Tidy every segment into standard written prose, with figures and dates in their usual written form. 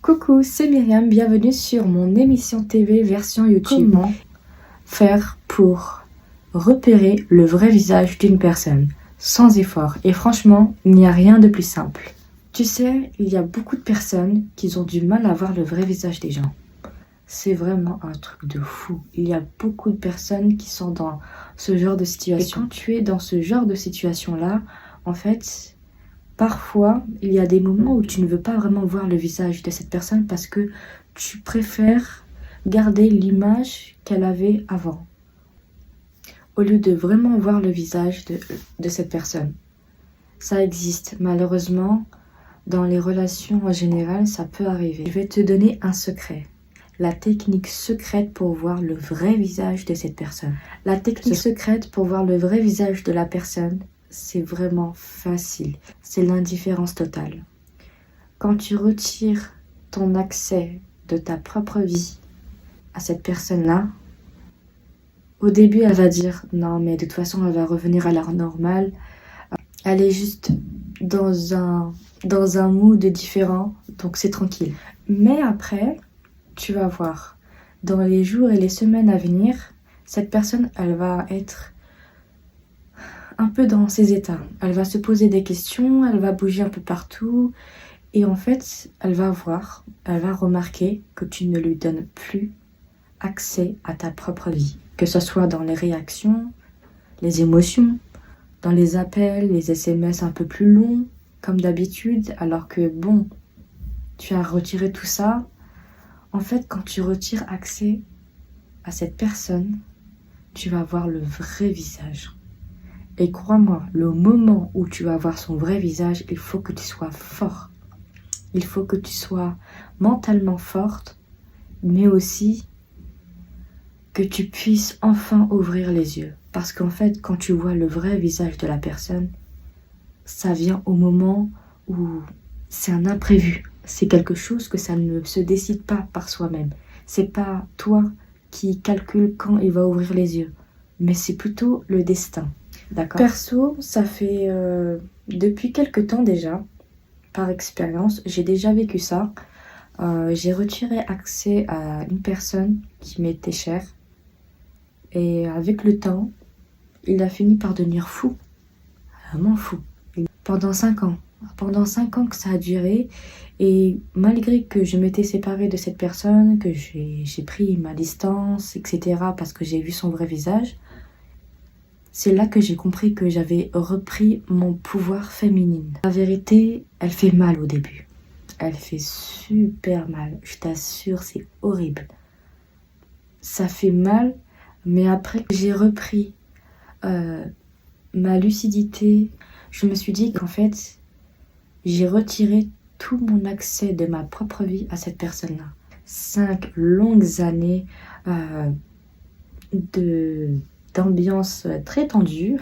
Coucou, c'est Myriam, bienvenue sur mon émission TV version YouTube. Comment faire pour repérer le vrai visage d'une personne sans effort? Et franchement, il n'y a rien de plus simple. Tu sais, il y a beaucoup de personnes qui ont du mal à voir le vrai visage des gens. C'est vraiment un truc de fou. Il y a beaucoup de personnes qui sont dans ce genre de situation. Et quand tu es dans ce genre de situation-là, en fait, parfois, il y a des moments où tu ne veux pas vraiment voir le visage de cette personne parce que tu préfères garder l'image qu'elle avait avant, au lieu de vraiment voir le visage de cette personne. Ça existe, malheureusement, dans les relations en général, ça peut arriver. Je vais te donner un secret. La technique secrète pour voir le vrai visage de cette personne. La technique secrète pour voir le vrai visage de la personne, c'est vraiment facile. C'est l'indifférence totale. Quand tu retires ton accès de ta propre vie à cette personne-là, au début, elle va dire non, mais de toute façon, elle va revenir à l'heure normale. Elle est juste dans un mood différent, donc c'est tranquille. Mais après, tu vas voir, dans les jours et les semaines à venir, cette personne, elle va être un peu dans ses états. Elle va se poser des questions, elle va bouger un peu partout. Et en fait, elle va remarquer que tu ne lui donnes plus accès à ta propre vie. Que ce soit dans les réactions, les émotions, dans les appels, les SMS un peu plus longs, comme d'habitude. Alors que bon, tu as retiré tout ça. En fait, quand tu retires accès à cette personne, tu vas voir le vrai visage. Et crois-moi, le moment où tu vas voir son vrai visage, il faut que tu sois fort. Il faut que tu sois mentalement forte, mais aussi que tu puisses enfin ouvrir les yeux. Parce qu'en fait, quand tu vois le vrai visage de la personne, ça vient au moment où c'est un imprévu. C'est quelque chose que ça ne se décide pas par soi-même. C'est pas toi qui calcule quand il va ouvrir les yeux, mais c'est plutôt le destin. D'accord. Perso, ça fait depuis quelques temps déjà, par expérience, j'ai déjà vécu ça. J'ai retiré accès à une personne qui m'était chère. Et avec le temps, il a fini par devenir fou. Vraiment fou. Pendant 5 ans. Pendant 5 ans que ça a duré. Et malgré que je m'étais séparée de cette personne, que j'ai pris ma distance, etc. parce que j'ai vu son vrai visage, c'est là que j'ai compris que j'avais repris mon pouvoir féminine. La vérité, elle fait mal au début. Elle fait super mal. Je t'assure, c'est horrible. Ça fait mal, mais après que j'ai repris ma lucidité, je me suis dit qu'en fait, j'ai retiré tout mon accès de ma propre vie à cette personne-là. 5 longues années d'ambiance très tendue,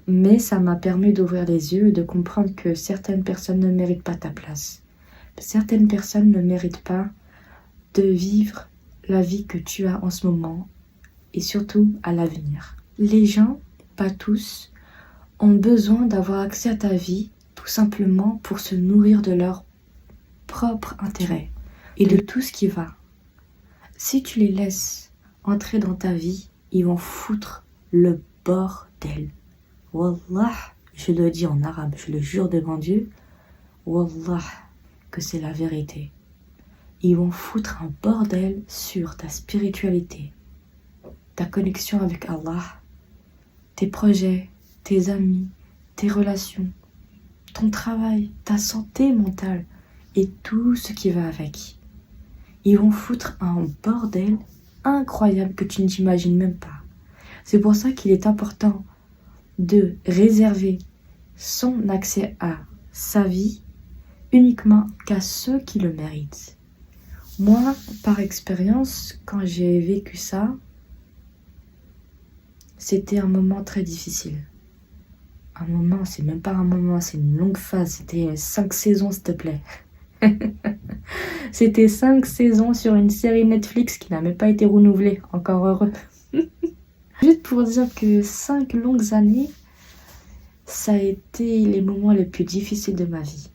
mais ça m'a permis d'ouvrir les yeux et de comprendre que certaines personnes ne méritent pas ta place. Certaines personnes ne méritent pas de vivre la vie que tu as en ce moment et surtout à l'avenir. Les gens, pas tous, ont besoin d'avoir accès à ta vie tout simplement pour se nourrir de leur propre intérêt et de tout ce qui va. Si tu les laisses entrer dans ta vie, ils vont foutre le bordel. Wallah, je le dis en arabe, je le jure devant Dieu, Wallah, que c'est la vérité. Ils vont foutre un bordel sur ta spiritualité, ta connexion avec Allah, tes projets, tes amis, tes relations, ton travail, ta santé mentale et tout ce qui va avec. Ils vont foutre un bordel incroyable que tu ne t'imagines même pas. C'est pour ça qu'il est important de réserver son accès à sa vie uniquement qu'à ceux qui le méritent. Moi, par expérience, quand j'ai vécu ça, c'était un moment très difficile. Un moment, c'est même pas un moment, c'est une longue phase. C'était 5 saisons, s'il te plaît. C'était 5 saisons sur une série Netflix qui n'a même pas été renouvelée. Encore heureux. Juste pour dire que 5 longues années, ça a été les moments les plus difficiles de ma vie.